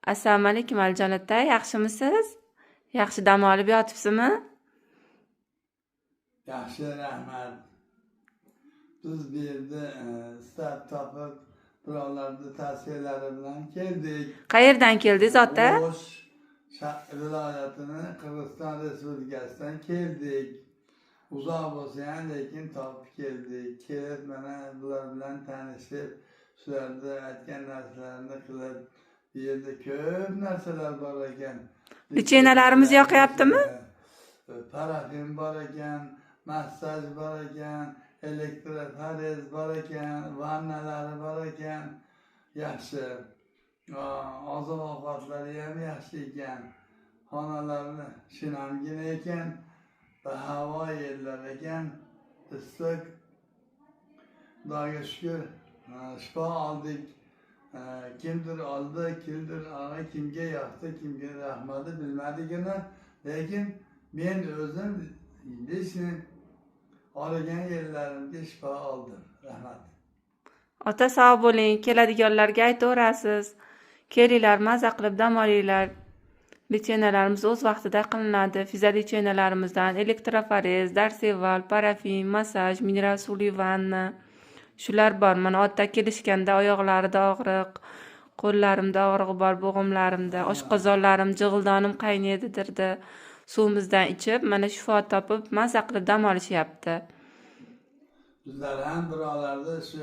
Assalomu alaykum Alijon ota, yaxshimisiz? Yaxshi dam olib yotibsizmi? Yaxshi, rahmat. Biz bu yerda istab topib birovlarni tavsiyalari bilan keldik. Qayerdan keldingiz ota? O'sh viloyatini Qirg'iziston Respublikasidan keldik. Uzoq bo'lsa ham lekin topib keldik. Kelib mana bular bilan tanishib, shularni aytgan narsalarini qilib, bu yerda ko'p narsalar bor ekan. Lichenalarimiz yoqyaptimi? Parafin bor ekan, massaj bor ekan, elektroforez bor ekan, vannalari bor ekan. Yaxshi. Oziq ovqatlari ham yaxshi ekan. Xonalarni shinamgina ekan. Havo yerlar ekan. Issiq. Xudoga shukr, shifo oldik. Kimdir oldi, kimdir kimga yoqdi, kimga rahmati bilmadigini. Lekin men o'zim lishni olgan yerlarimga shifo oldim. Rahmat. Ota sog' bo'ling, keladiganlarga aytaverasiz. Kelinglar, maza qilib dam olinglar. Lichenalarimiz o'z vaqtida qilinadi. Fizolicheenalarimizdan elektroforez, darseval, parafin, massaj, mineral suvli vanna shular bor. Mana ota kelishganda oyoqlarida og'riq, qo'llarimda og'rig'i bor, bo'g'imlarimda, oshqozonlarim, jig'ildonim qaynaydi dirdi. Suvimizdan ichib, mana shifo topib, maza qilib dam olishyapti. Bizlar ham birovlarni shu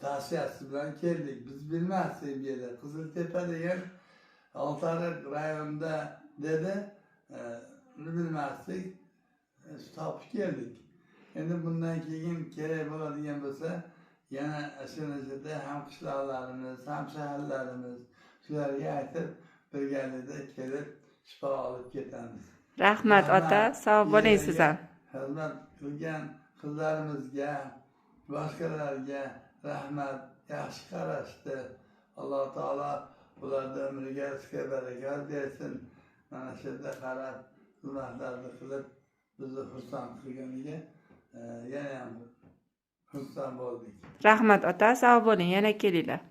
tavsiyasi bilan keldik. Biz bilmasdik bu yerda. Qiziltepa degan Oltiariq rayonida dedi. Uni bilmasdik. Topib keldik. Endi bundan keyin kerak bo'ladigan bo'lsa, yana shunisiga ham qishloqlarimiz, ham shaharlarimiz shularga aytib birgalikda kelib shifo olib ketamiz. Rahmat ota, sog' bo'ling siz ham. Xizmat qilgan qizlarimizga, boshqalarga rahmat, yaxshi qarashdi. Alloh taolo ularni umriga rizqiga barakat bersin. Mana shu yerda qarab, xizmatlarni qilib bizni xursand qilganiga yana ham xursand bo'ldik. Rahmat ota, sog' bo'ling, yana kelinglar.